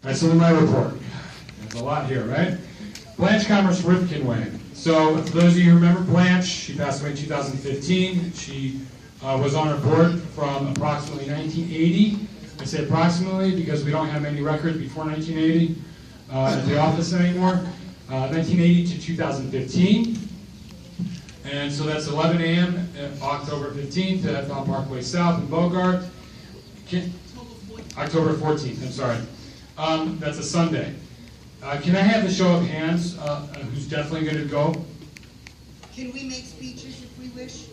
All right, so in my report, there's a lot here, right? Blanche Commerce Rifkin Way. So for those of you who remember Blanche, she passed away in 2015. She was on our board from approximately 1980. I say approximately because we don't have any records before 1980 at the office anymore. 1980 to 2015. And so that's 11 a.m. October 15th at Bell Parkway South in Bogart. October 14th, I'm sorry. That's a Sunday. Can I have a show of hands who's definitely going to go? Can we make speeches if we wish?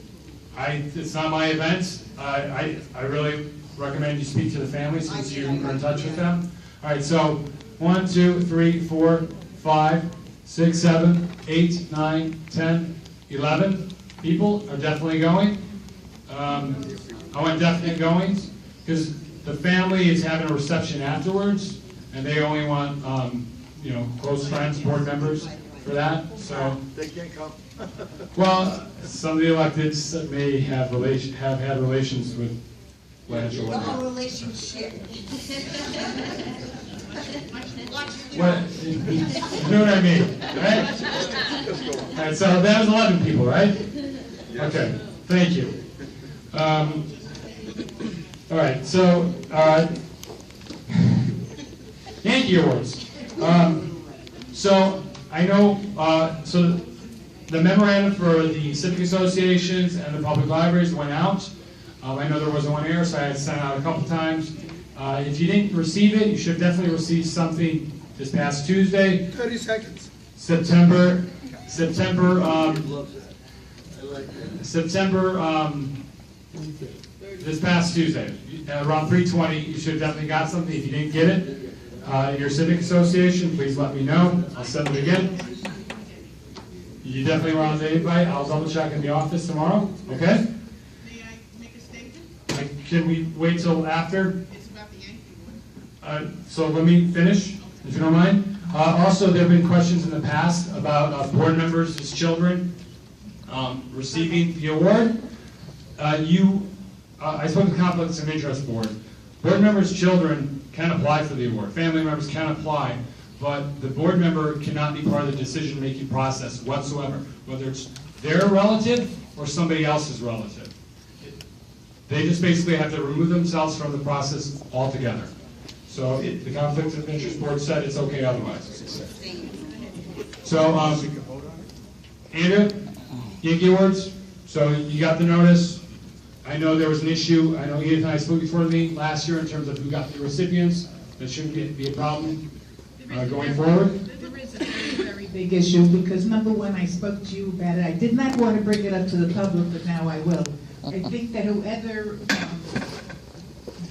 It's not my event. I really recommend you speak to the family since you are in touch with them. All right, so 1, 2, 3, 4, 5, 6, 7, 8, 9, 10, 11 people are definitely going. I want definite goings because the family is having a reception afterwards, and they only want close friends, board members for that. So they can't come. Well, some of the electeds may have had relations with Blanche. The whole relationship. What, you know what I mean, right? All right, so that was 11 people, right? Okay, thank you. All right, so Yankee Awards. So I know, so the memorandum for the civic associations and the public libraries went out. I know there wasn't one here, so I had sent out a couple times. If you didn't receive it, you should definitely receive something this past Tuesday. 30 seconds. September, this past Tuesday, around 3:20, you should have definitely got something. If you didn't get it, in your civic association, please let me know. I'll send it again. You definitely were on the invite. I'll double check in the office tomorrow, okay? May I make a statement? Can we wait till after? It's about the Yankee Award. So let me finish, if you don't mind. Also, there have been questions in the past about board members as children receiving the award. I spoke to the Conflicts of Interest Board. Board members' children can apply for the award. Family members can apply, but the board member cannot be part of the decision-making process whatsoever, whether it's their relative or somebody else's relative. They just basically have to remove themselves from the process altogether. So the Conflicts of Interest Board said it's okay otherwise. So, Andrew, Yankee Awards, so you got the notice. I know there was an issue. I know Edith and I spoke before the meeting last year in terms of who got the recipients. That shouldn't be a problem going forward. There is a very, very big issue because number one, I spoke to you about it. I did not want to bring it up to the public, but now I will. I think that whoever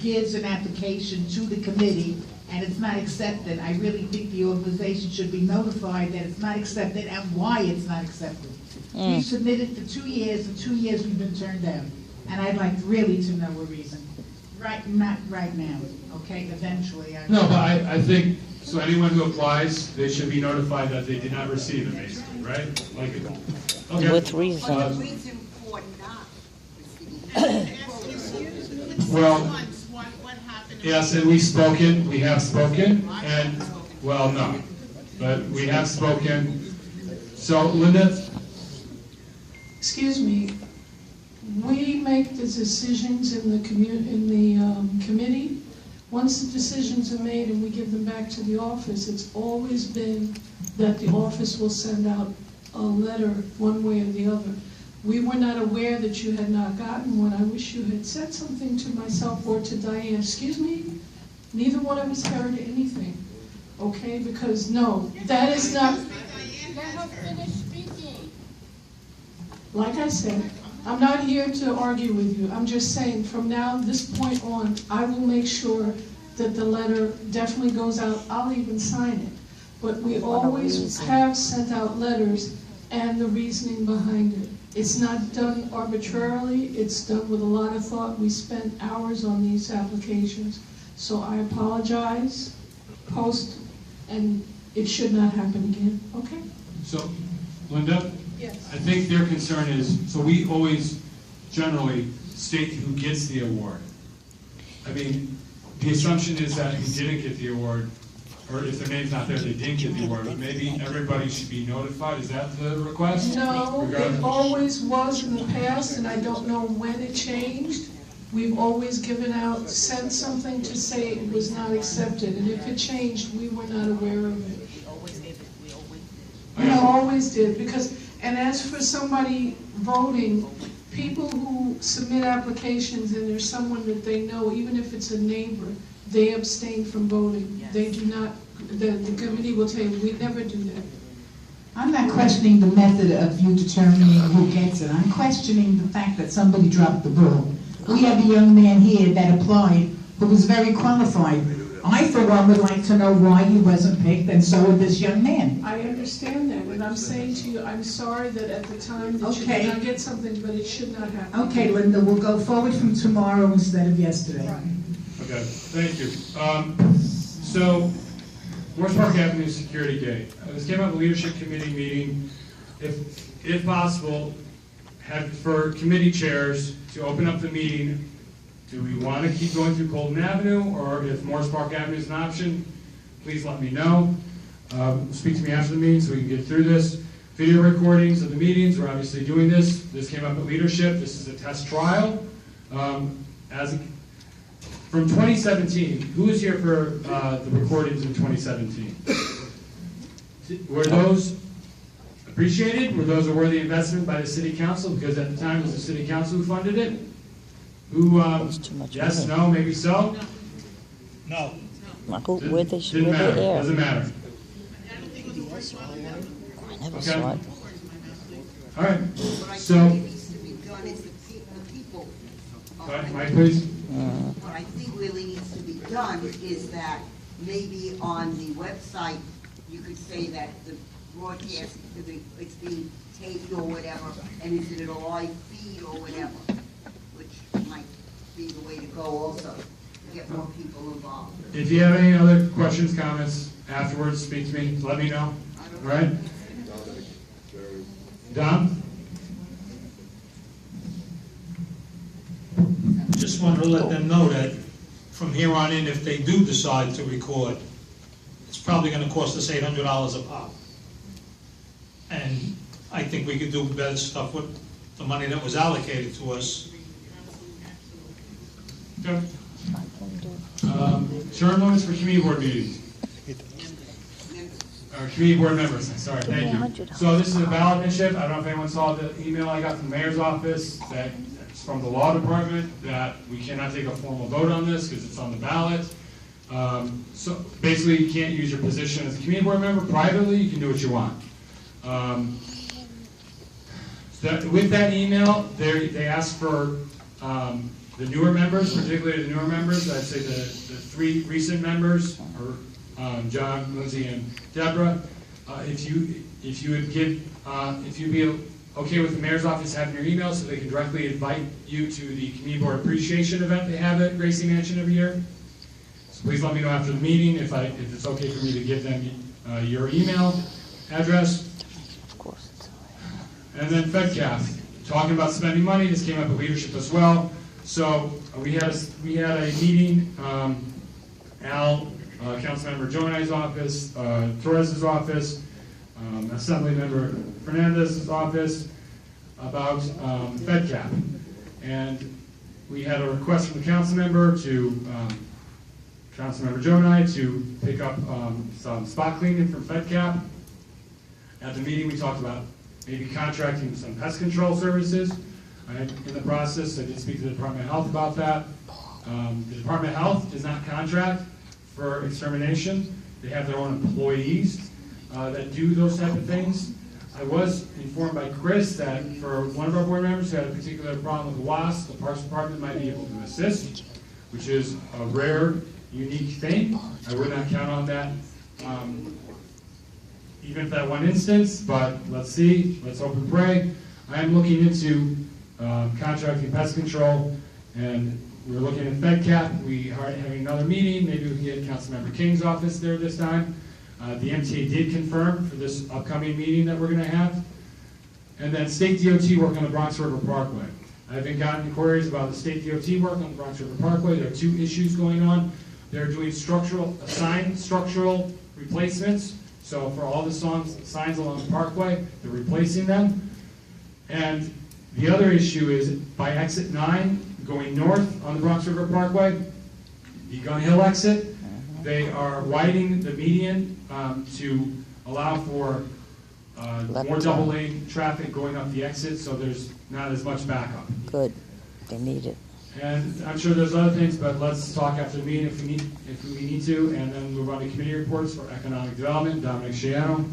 gives an application to the committee and it's not accepted, I really think the organization should be notified that it's not accepted and why it's not accepted. We've submitted for 2 years, and 2 years we've been turned down. And I'd like really to know a reason. Not right now, okay? Eventually. No, but I think, so anyone who applies, they should be notified that they did not receive it, basically, right? Okay. With reason. But the reason for not receiving. Well, what happened. yes, and we have spoken, and, well, no, but we have spoken. So, Linda? Excuse me, we make the decisions in the committee. Once the decisions are made and we give them back to the office, it's always been that the office will send out a letter one way or the other. We were not aware that you had not gotten one. I wish you had said something to myself or to Diane. Excuse me? Neither one of us heard anything, okay? Because no, that is not... Like I said, I'm not here to argue with you. I'm just saying from now, this point on, I will make sure that the letter definitely goes out. I'll even sign it. But we always have sent out letters and the reasoning behind it. It's not done arbitrarily. It's done with a lot of thought. We spent hours on these applications. So I apologize, post, and it should not happen again, okay? So, Linda? Yes. I think their concern is, so we always generally state who gets the award. I mean, the assumption is that who didn't get the award or if their name's not there, they didn't get the award, but maybe everybody should be notified, is that the request? No, Regarding- it always was in the past, and I don't know when it changed. We've always given out, sent something to say it was not accepted, and if it changed, we were not aware of it. We always did, because, and as for somebody voting, people who submit applications and there's someone that they know, even if it's a neighbor, they abstain from voting. They do not, the committee will tell you, we never do that. I'm not questioning the method of you determining who gets it. I'm questioning the fact that somebody dropped the ball. We have a young man here that applied who was very qualified. I, for one, would like to know why he wasn't picked, and so would this young man. I understand that, and I'm saying to you, I'm sorry that at the time that you Okay. did not get something, but it should not happen. Okay, Linda, we'll go forward from tomorrow instead of yesterday. Okay, thank you. So, Morris Park Avenue Security Gate. This came up at the Leadership Committee meeting. If possible, for committee chairs to open up the meeting. Do we want to keep going through Colton Avenue, or if Morris Park Avenue is an option, please let me know. Speak to me after the meeting so we can get through this. Video recordings of the meetings, we're obviously doing this. This came up at leadership. This is a test trial. From 2017, who was here for the recordings in 2017? Were those appreciated? Were those a worthy investment by the city council? Because at the time it was the city council who funded it. Who, yes, no, maybe so? No. Michael, where they should Didn't where matter, they air. doesn't matter. I don't think it was the first one. I never Okay. saw it. All right, What I so, think needs to be done is the people. Mike, please. What I think really needs to be done is that maybe on the website, you could say that the broadcast, it's being taped or whatever, and is it a live feed or whatever, which might be the way to go also, to get more people involved. If you have any other questions, comments afterwards, speak to me, let me know, all right? Don? Just wanted to let them know that from here on in, if they do decide to record, it's probably gonna cost us $800 a pop. And I think we could do better stuff with the money that was allocated to us. Okay. Term limits for community board meetings. Community board members, sorry, thank you. So this is a ballot initiative. I don't know if anyone saw the email I got from the mayor's office that it's from the law department that we cannot take a formal vote on this because it's on the ballot. So basically, you can't use your position as a community board member privately. You can do what you want. With that email, they asked for the newer members, particularly the newer members. I'd say the three recent members, or John, Lindsay, and Deborah. If you would give, if you'd be okay with the mayor's office having your email so they can directly invite you to the community board appreciation event they have at Gracie Mansion every year. So please let me know after the meeting if it's okay for me to give them your email address. Of course it's And then FedCap, talking about spending money, this came up at leadership as well. So we had a meeting, Al, Councilmember Jonai's office, Torres's office, Assemblymember Fernandez's office about FedCap. And we had a request from the councilmember to, Councilmember Jonai to pick up some spot cleaning from FedCap. At the meeting, we talked about maybe contracting some pest control services. In the process, I did speak to the Department of Health about that. The Department of Health does not contract for extermination. They have their own employees that do those type of things. I was informed by Chris that for one of our board members who had a particular problem with the wasp, the Parks Department might be able to assist, which is a rare, unique thing. I would not count on that, even if that one instance, but let's see, let's hope and pray. I am looking into contracting pest control, and we're looking at FedCap. We are having another meeting. Maybe we can get Councilmember King's office there this time. The MTA did confirm for this upcoming meeting that we're going to have. And then State DOT work on the Bronx River Parkway. I've been gotten inquiries about the State DOT work on the Bronx River Parkway. There are two issues going on. They're doing sign structural replacements. So for all the signs along the Parkway, they're replacing them. And the other issue is by exit 9, going north on the Bronx River Parkway, the Gun Hill exit, they are widening the median to allow for more double lane traffic going up the exit, so there's not as much backup. Good. They need it. And I'm sure there's other things, but let's talk after the meeting if we need to, and then move on to committee reports for economic development. Dominic Shiano.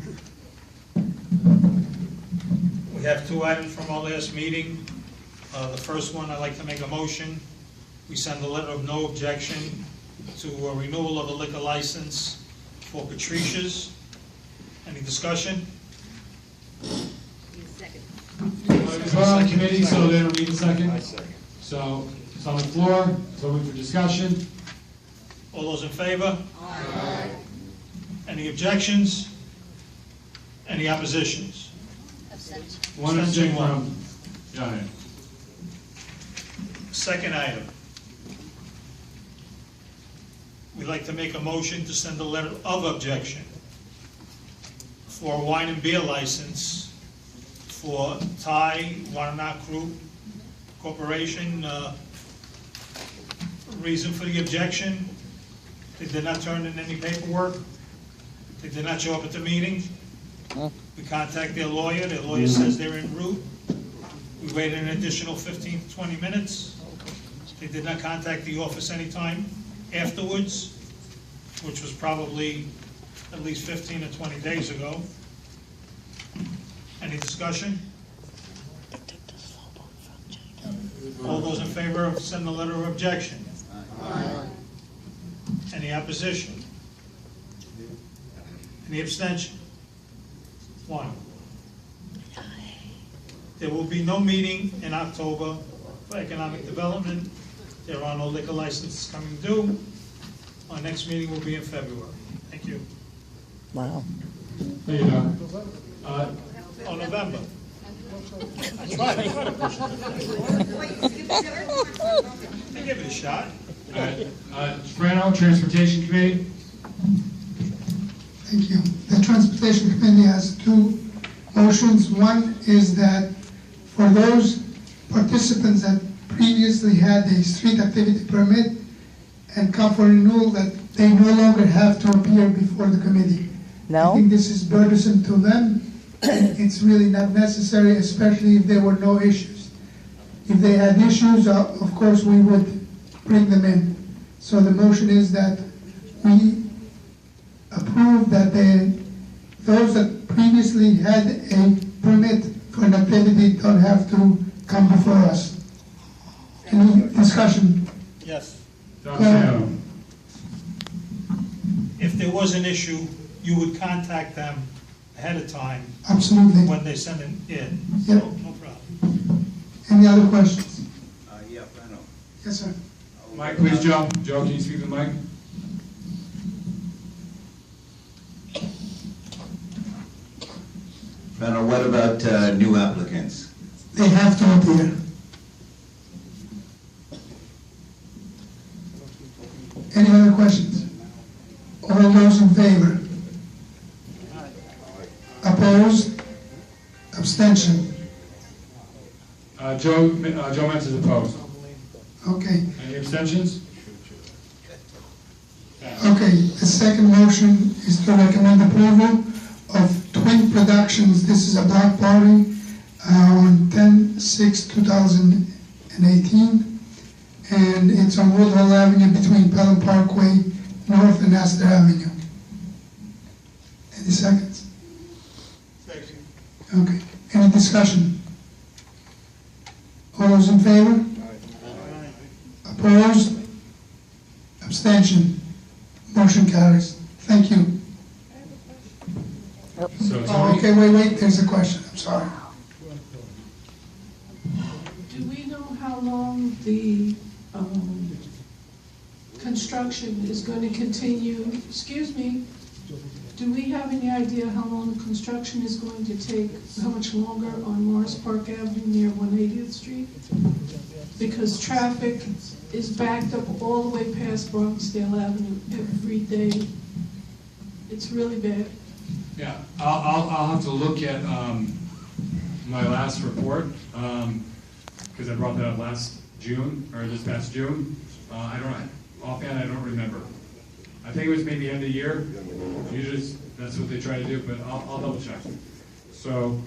We have 2 items from our last meeting. The first one, I'd like to make a motion. We send a letter of no objection to a renewal of a liquor license for Patricia's. Any discussion? It's on the committee, so they don't need a second. So it's on the floor, so open for discussion. All those in favor? Any objections? Any oppositions? One abstention from Johnny. Second item. We'd like to make a motion to send a letter of objection for a wine and beer license for Thai Wananak Group Corporation. Reason for the objection: they did not turn in any paperwork. They did not show up at the meeting. We contacted their lawyer. Their lawyer says they're en route. We waited an additional 15 to 20 minutes. They did not contact the office anytime afterwards, which was probably at least 15 to 20 days ago. Any discussion? All those in favor of sending a letter of objection? Any opposition? Any abstention? 1. There will be no meeting in October for economic development. There are no liquor licenses coming due. Our next meeting will be in February. Thank you. Wow. There you go. Oh, November. I give it a shot. All right. Soprano, Transportation Committee. Thank you. The Transportation Committee has 2 motions. One is that for those participants that previously had a street activity permit and come for renewal, that they no longer have to appear before the committee. I No? think this is burdensome to them. It's really not necessary, especially if there were no issues. If they had issues, of course, we would bring them in. So the motion is that we approve that those that previously had a permit for an activity don't have to come before us. Any discussion? Yes. Dominic. If there was an issue, you would contact them ahead of time Absolutely. when they send it in. Yep. So, no problem. Any other questions? Yeah, I know. Yes, sir. Mike, please, Joe. Joe, can you speak to Mike? Randall, what about new applicants? They have to appear. Any other questions? All those in favor? Opposed? Abstention? Joe Metz is opposed. Okay. Any abstentions? Okay, the second motion is to recommend approval of Twin Productions. This is a block party on 10/6/2018. And it's on Woodhull Avenue between Pelham Parkway North and Astor Avenue. Any seconds? Okay, any discussion? All those in favor? Opposed? Abstention? Motion carries. Thank you. So Oh, Tony, okay, wait, there's a question, I'm sorry. Do we know how long the construction is going to continue? Excuse me, Do we have any idea how long the construction is going to take, how much longer on Morris Park Avenue near 180th Street? Because traffic is backed up all the way past Bronxdale Avenue every day. It's really bad. Yeah, I'll have to look at my last report, because I brought that up last June, or this past June. Offhand, I don't remember. I think it was maybe end of the year. Usually that's what they try to do, but I'll double check. So,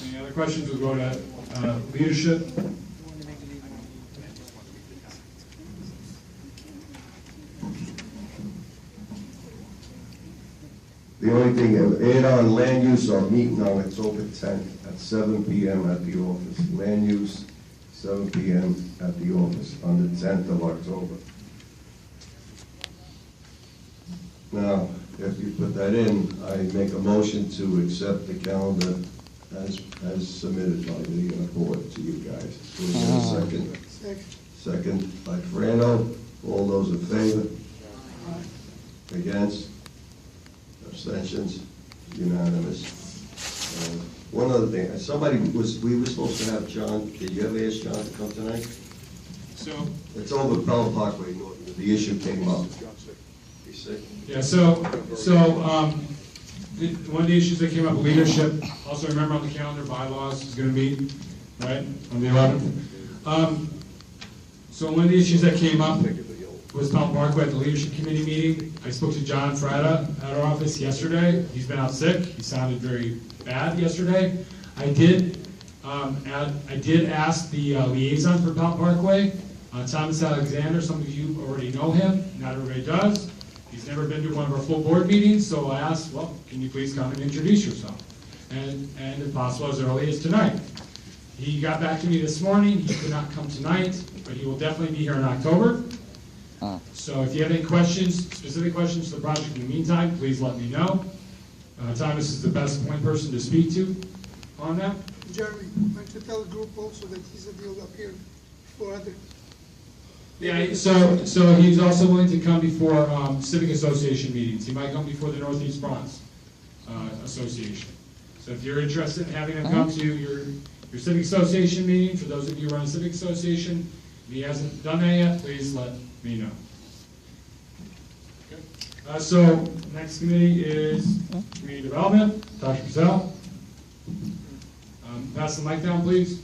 any other questions? We'll go to leadership. The only thing, add on land use, our meeting on October 10th at 7 p.m. at the office. Land use, 7 p.m. at the office on the 10th of October. Now, if you put that in, I make a motion to accept the calendar as submitted by the board to you guys. Can we get a second? Second by Frano. All those in favor? Against? Abstentions? Unanimous. One other thing, we were supposed to have John, did you ever ask John to come tonight? So, It's over Bell Parkway, the issue came up. You sick? yeah, one of the issues that came up, leadership, also remember on the calendar, bylaws is gonna meet, right, on the 11th. So one of the issues that came up was Pelham Parkway at the leadership committee meeting. I spoke to John Freda at our office yesterday. He's been out sick. He sounded very bad yesterday. I did ask the liaison for Pelham Parkway, Thomas Alexander. Some of you already know him. Not everybody does. He's never been to one of our full board meetings, so I asked, well, can you please come and introduce yourself? And if possible, as early as tonight. He got back to me this morning. He could not come tonight, but he will definitely be here in October. So if you have any questions, specific questions to the project in the meantime, please let me know. Thomas is the best point person to speak to on that. Jeremy, why don't you tell the group also that he's will appear for other. Yeah, so he's also willing to come before civic association meetings. He might come before the Northeast Bronx Association. So if you're interested in having him come to your civic association meeting, for those of you who run a civic association, if he hasn't done that yet, please let me know. Okay. So next committee is community development. Dr. Purcell. Pass the mic down, please.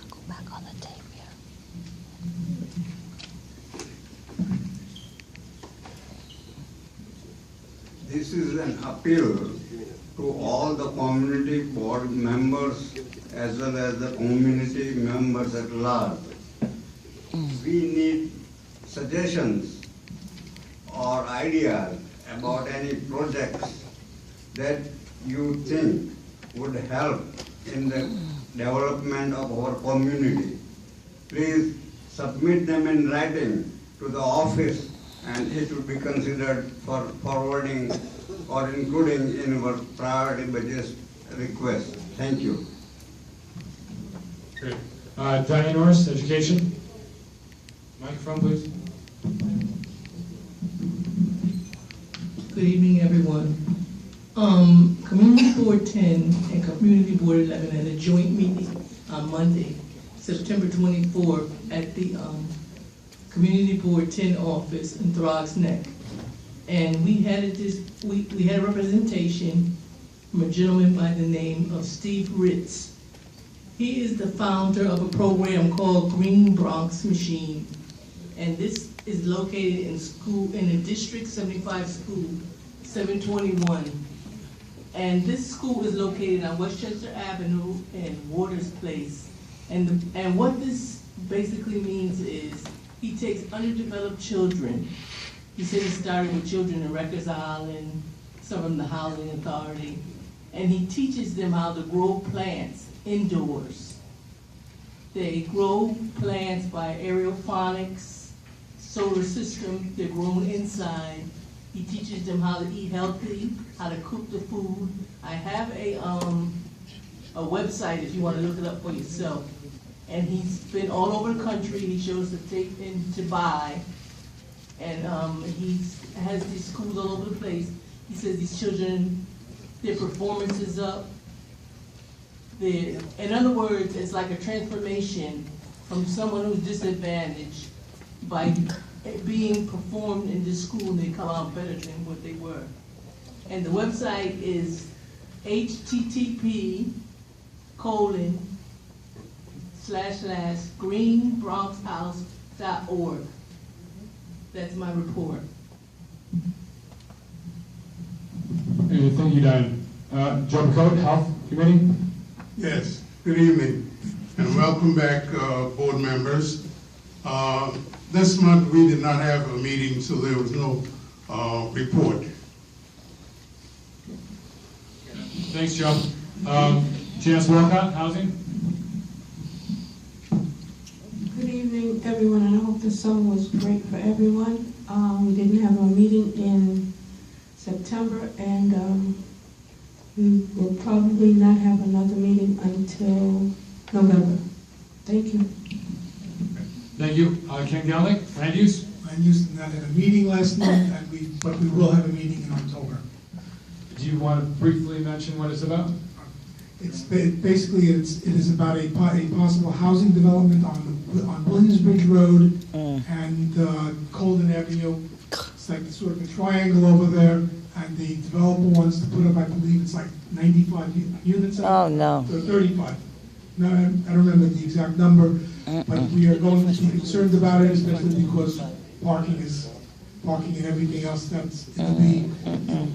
Go back on the tape here. This is an appeal to all the community board members as well as the community members at large. We need suggestions or ideas about any projects that you think would help in the development of our community. Please submit them in writing to the office and it will be considered for forwarding or including in our priority budget request. Thank you. Great. Diane Norris, education. Microphone, please. Good evening, everyone. Community Board 10 and Community Board 11 had a joint meeting on Monday, September 24th at the Community Board 10 office in Throgs Neck. And we had a representation from a gentleman by the name of Steve Ritz. He is the founder of a program called Green Bronx Machine. And this is located in a District 75 school, 721. And this school is located on Westchester Avenue and Waters Place. And what this basically means is he takes underdeveloped children. He said he started with children in Rikers Island, some from the Housing Authority, and he teaches them how to grow plants indoors. They grow plants by aeroponics, solar system, they're grown inside. He teaches them how to eat healthy, how to cook the food. I have a website if you want to look it up for yourself. And he's been all over the country. He shows the tape in to buy. And he has these schools all over the place. He says these children, their performance is up. In other words, it's like a transformation from someone who's disadvantaged by being performed in this school, and they come out better than what they were. And the website is http://greenbronxhouse.org. That's my report. Hey, thank you, Diane. Joe McCoat, Health Committee? Yes, good evening, and welcome back, board members. This month, we did not have a meeting, so there was no report. Thanks, Joe. Janice Walcott, Housing? Good evening, everyone, and I hope the summer was great for everyone. We didn't have a meeting in September, and we will probably not have another meeting until November. Thank you. Thank you. Ken Gallick, Land Use? Land Use did not have a meeting last month, but we will have a meeting in October. Do you want to briefly mention what it's about? It's basically it is about a possible housing development on Williamsbridge Road and Colden Avenue. It's like sort of a triangle over there, and the developer wants to put up, I believe it's like 95 units. Oh, no. Or 35. No, I don't remember the exact number, but we are going to be concerned about it, especially because parking and everything else that's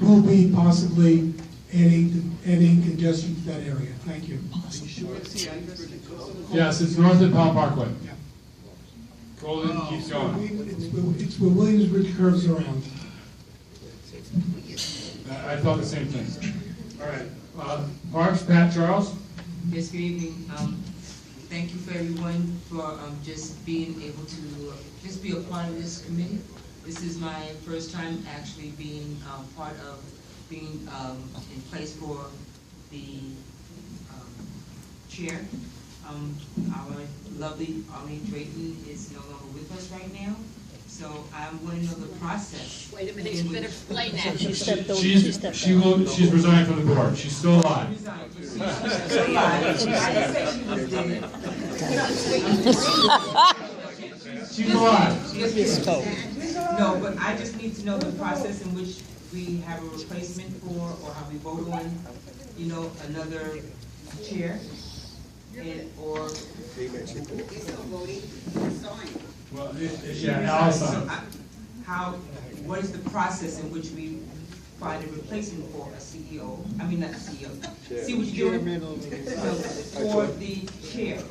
will be possibly adding congestion to that area. Thank you. Yes, it's north of Powell Parkway. Golden keeps going. It's where Williamsbridge curves around. I thought the same thing. All right. Parks, Pat Charles? Yes, good evening. Thank you for everyone for just being able to just be a part of this committee. This is my first time actually being part of being in place for the chair. Our lovely Arlene Drayton is no longer with us right now, so I'm going to know the process. Wait a minute, you better explain that. She's resigned from the board. She's still alive. She's still alive. I didn't say she was dead. She's alive. No, but I just need to know the process in which we have a replacement for, or how we vote on, you know, another chair, or. Well, yeah, Allison. What is the process in which we find a replacement for a CEO? I mean, not CEO. See what you're doing? For the chair,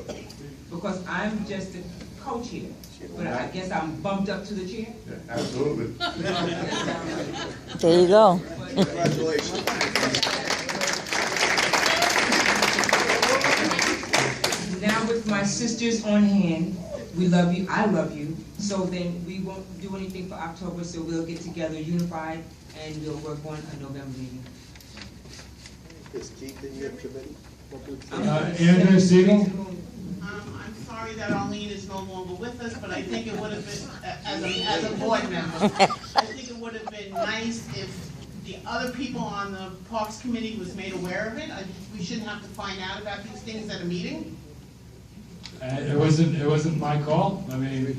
because I'm just a co-chair. But I guess I'm bumped up to the chair? Yeah, absolutely. There you go. Congratulations. Now with my sisters on hand, we love you, I love you, so then we won't do anything for October, so we'll get together unified and we'll work on a November meeting. Is Keith in your committee? Andrew Siegel? I'm sorry that Arlene is no longer with us, but I think it would have been, as a board member, I think it would have been nice if the other people on the Parks Committee was made aware of it. We shouldn't have to find out about these things at a meeting. It wasn't my call. I mean,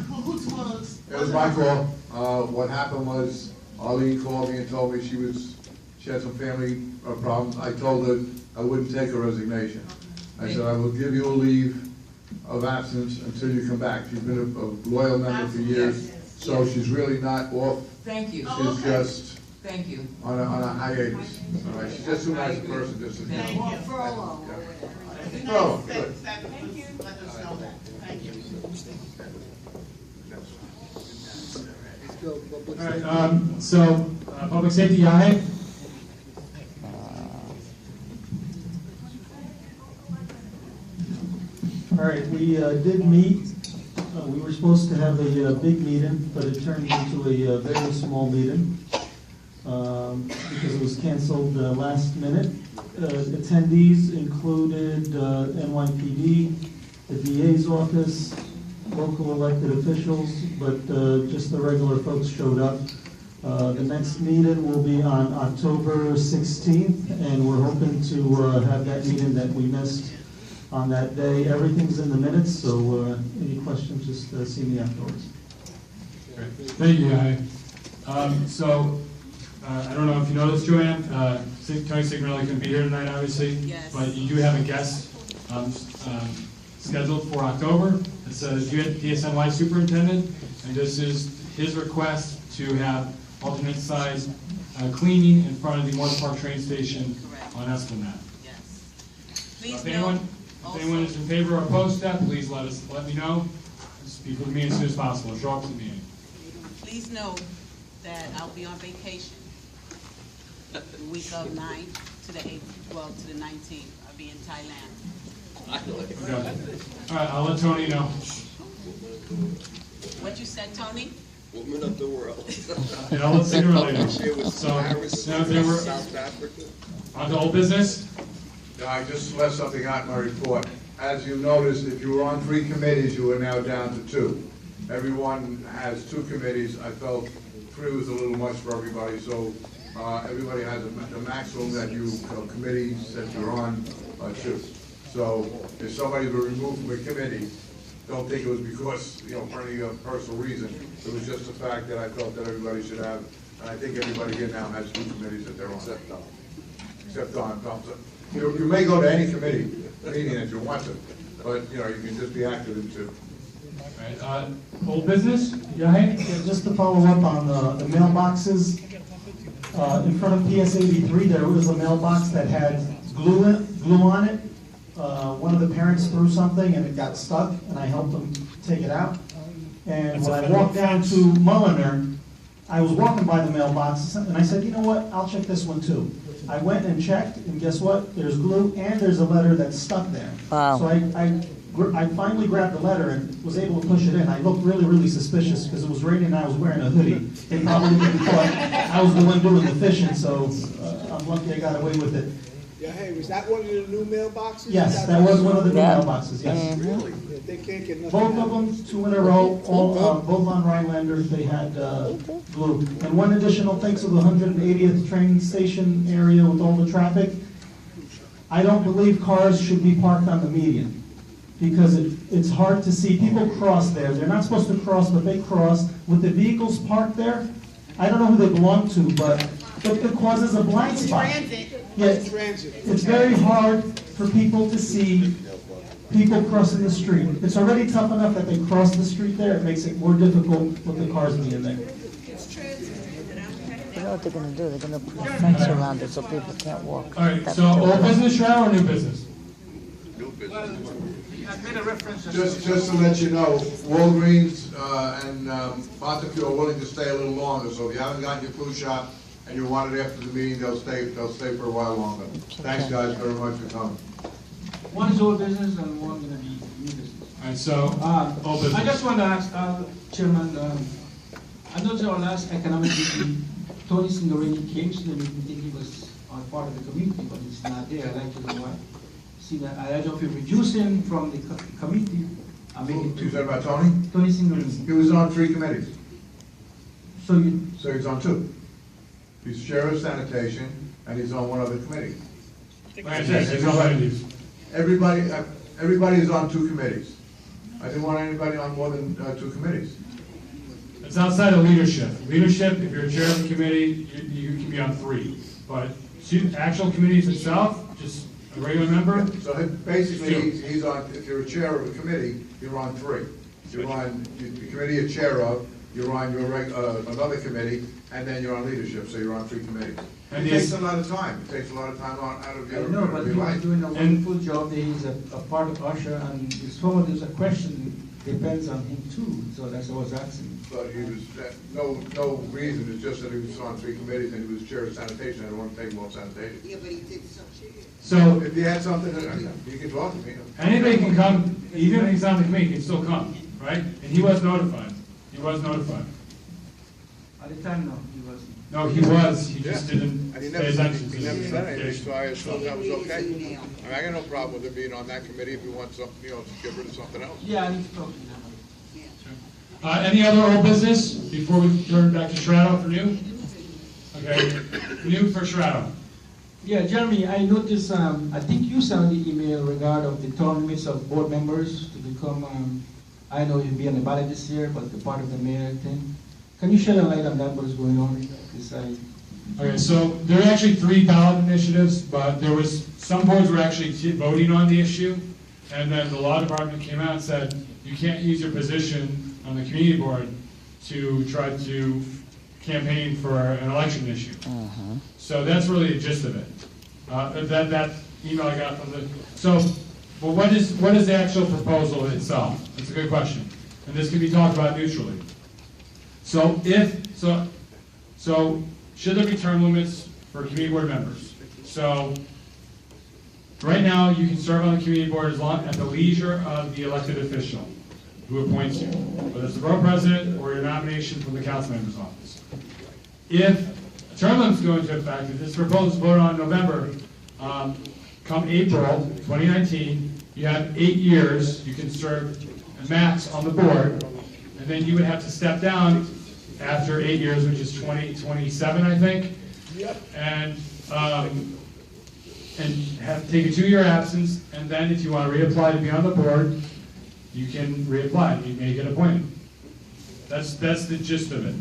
Well, whose fault? It was my call. What happened was Arlene called me and told me she had some family problems. I told her I wouldn't take her resignation. I said I will give you a leave of absence until you come back. She's been a loyal member for years, so she's really not off. Thank you. She's just thank you on a hiatus. All right, she's just too nice a person just to. Thank you. Oh, good. Thank you. Let us know that. Thank you. all right. So, public safety, aye. All right, we did meet. We were supposed to have a big meeting, but it turned into a very small meeting because it was canceled last minute. Attendees included NYPD, the DA's office, local elected officials, but just the regular folks showed up. The next meeting will be on October 16th, and we're hoping to have that meeting that we missed on that day. Everything's in the minutes, so any questions, just see me afterwards. Great. Thank you, Yahya. I don't know if you know this, Joanne, Tony Signorelli couldn't be here tonight, obviously. Yes. But you do have a guest scheduled for October. It's a DSNY superintendent, and this is his request to have alternate size cleaning in front of the Morris Park train station on Esplanade. Yes. If Please anyone is in favor or opposed to that, please let me know. Speak with me as soon as possible. Show up to the meeting. Please know that I'll be on vacation the week of 9th to the 8th, well, to the 19th. I'll be in Thailand. Okay. All right, I'll let Tony know. What you said, Tony? Woman of the world. Yeah, I'll let Signorelli know. So, now there were South Africa. on to old business. Yeah, I just left something out in my report. As you noticed, if you were on 3 committees, you are now down to 2. Everyone has 2 committees. I felt 3 was a little much for everybody, so everybody has the maximum that committees that you're on, 2. So if somebody were removed from a committee, don't think it was because, for any personal reason. It was just the fact that I felt that everybody should have, and I think everybody here now has 2 committees that they're on. Except Don Thompson. You may go to any committee meeting that you want to, but, you can just be active in 2. All right, old business, Yahya? Yeah, just to follow up on the mailboxes, in front of PS 83, there was a mailbox that had glue on it. One of the parents threw something and it got stuck, and I helped them take it out. And when I walked down to Mulliner, I was walking by the mailbox, and I said, you know what, I'll check this one too. I went and checked, and guess what? There's glue, and there's a letter that's stuck there. Wow. So I finally grabbed the letter and was able to push it in. I looked really, really suspicious because it was raining and I was wearing a hoodie. They probably didn't thought I was the one doing the fishing, so I'm lucky I got away with it. Yeah, hey, was that one of the new mailboxes? Yes, that was one of the new mailboxes, yes. Really? They can't get nothing Both out of them, 2 in a row, both on Rhinelander, they had glue. And one additional thing, so the 180th train station area with all the traffic, I don't believe cars should be parked on the median because it's hard to see. People cross there. They're not supposed to cross, but they cross. With the vehicles parked there, I don't know who they belong to, but it causes a blind spot. Yeah, it's very hard for people to see people crossing the street. It's already tough enough that they cross the street there. It makes it more difficult with the cars being there. You know what they're gonna do? They're gonna put a fence around it so people can't walk. All right, so old business, Shao, or new business? New business. Just to let you know, Walgreens and Montague are willing to stay a little longer, so if you haven't gotten your flu shot and you want it after the meeting, they'll stay for a while longer. Thanks, guys, very much for coming. One is old business and one going to be new business. All right, so old business. I just want to ask, Chairman, I noticed our last economic meeting, Tony Signorelli came to the meeting, think he was on part of the community, but he's not there. I'd like to know why. See that, I don't know if you reduce him from the committee. I mean, You said about Tony? Tony Signorelli. He was on 3 committees. So he's on 2. He's chair of sanitation, and he's on one other committee. Everybody is on 2 committees. I didn't want anybody on more than 2 committees. It's outside of leadership. Leadership, if you're chair of a committee, you can be on 3. But actual committees itself, just a regular member? So basically, he's on, if you're a chair of a committee, you're on 3. You're on the committee you're chair of, you're on another committee, and then you're on leadership, so you're on 3 committees. It takes a lot of time. It takes a lot of time out of your life. No, but he was doing a wonderful job. He's a part of Usher, and if someone has a question, depends on him too. So that's what I was asking. But he was, no reason, it's just that he was on 3 committees and he was chair of sanitation. I don't want to take him off sanitation. Yeah, but he did something. So if you had something, you can talk to me. Anybody can come, even if he's on the committee, he can still come, right? And he was notified. He was notified. At the time, no, he wasn't. No, he was. He just didn't And he pay never attention to said anything, the so I assumed that was okay. I mean, I got no problem with him being on that committee if he wants something, to get rid of something else. Yeah, I need to talk to him. Any other old business before we turn back to Shrado for new? Okay, new for Shrado. Yeah, Jeremy, I noticed, I think you sent the email regarding of the term limits of board members to become, I know you'll be on the ballot this year, but the part of the mayor thing. Can you shed a light on that, what is going on? Okay, so there are actually 3 ballot initiatives, but there was, some boards were actually voting on the issue, and then the law department came out and said, you can't use your position on the community board to try to campaign for an election issue. So that's really the gist of it. That email I got from the, so, well, what is the actual proposal itself? That's a good question. And this can be talked about neutrally. So should there be term limits for community board members? So right now you can serve on the community board as long at the leisure of the elected official who appoints you, whether it's the borough president or your nomination from the council member's office. If a term limits go into effect, if this proposal is voted on in November, come April 2019, you have 8 years, you can serve a max on the board, and then you would have to step down after 8 years, which is 2027, I think. Yep. And have to take a 2-year absence, and then if you want to reapply to be on the board, you can reapply. You may get appointed. That's the gist of it.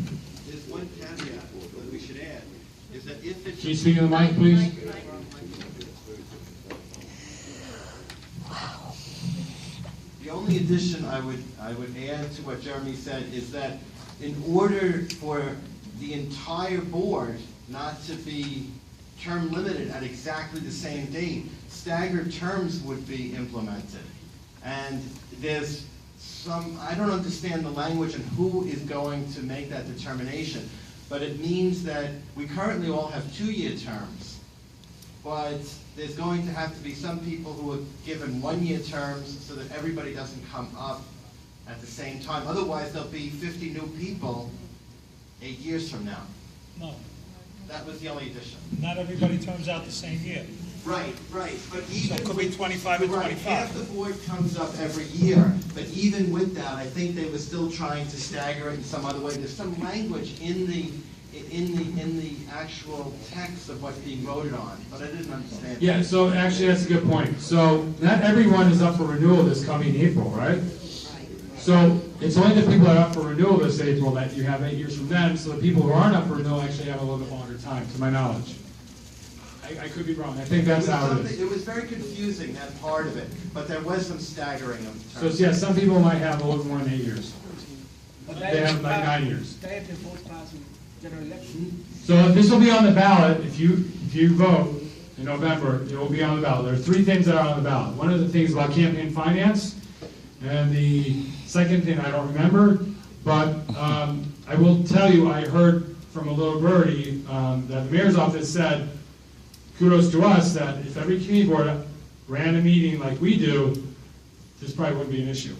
There's one caveat that we should add, is that if it's... Can you speak in the mic, please? The only addition I would add to what Jeremy said is that in order for the entire board not to be term limited at exactly the same date, staggered terms would be implemented. And there's some, I don't understand the language and who is going to make that determination, but it means that we currently all have 2-year terms, but there's going to have to be some people who are given 1-year terms so that everybody doesn't come up at the same time. Otherwise, there'll be 50 new people 8 years from now. No, That was the only addition. not everybody turns out the same year. Right. But So even it could be 25 and right, 25. half the board comes up every year, but even with that, I think they were still trying to stagger it in some other way. There's some language in the actual text of what's being voted on, but I didn't understand. Yeah, so actually that's a good point. So not everyone is up for renewal this coming April, right? So it's only the people that are up for renewal this April that you have 8 years from then, so the people who aren't up for renewal actually have a little bit longer time, to my knowledge. I could be wrong. I think that's how it is. It was very confusing, that part of it, but there was some staggering of So terms. yeah, some people might have a little more than 8 years. They have like 9 years. So this will be on the ballot. If you vote in November, it will be on the ballot. There are 3 things that are on the ballot. One of the things about campaign finance, and the second thing I don't remember, but I will tell you, I heard from a little birdie that the mayor's office said, kudos to us, that if every community board ran a meeting like we do, this probably wouldn't be an issue.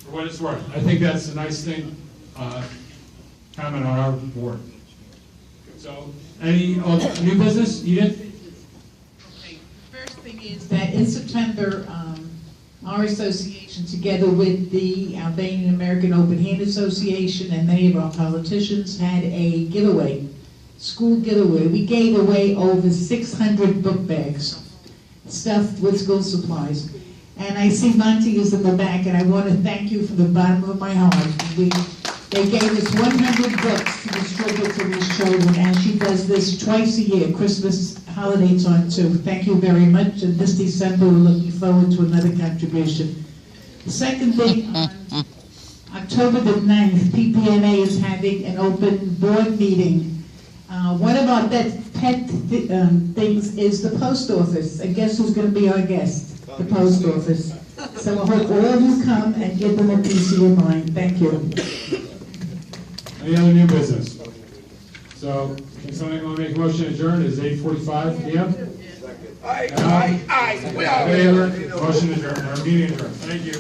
For what it's worth. I think that's a nice thing, comment on our board. So, any new business, Edith? Okay, first thing is that in September, our association, together with the Albanian American Open Hand Association and many of our politicians, had a giveaway, school giveaway. We gave away over 600 book bags stuffed with school supplies. And I see Monty is in the back, and I want to thank you from the bottom of my heart. They gave us 100 books to distribute to these children, and she does this twice a year, Christmas, holiday time too. Thank you very much, and this December we're looking forward to another contribution. The second thing, on October the 9th, PPNA is having an open board meeting. One of our pet things is the post office, and guess who's going to be our guest? The post office. So I hope all of you come and give them a piece of your mind. Thank you. Any other new business? So, can somebody want to make a motion to adjourn? It's 8:45 p.m. Aye. Any other motion to adjourn? Our meeting adjourned. Thank you.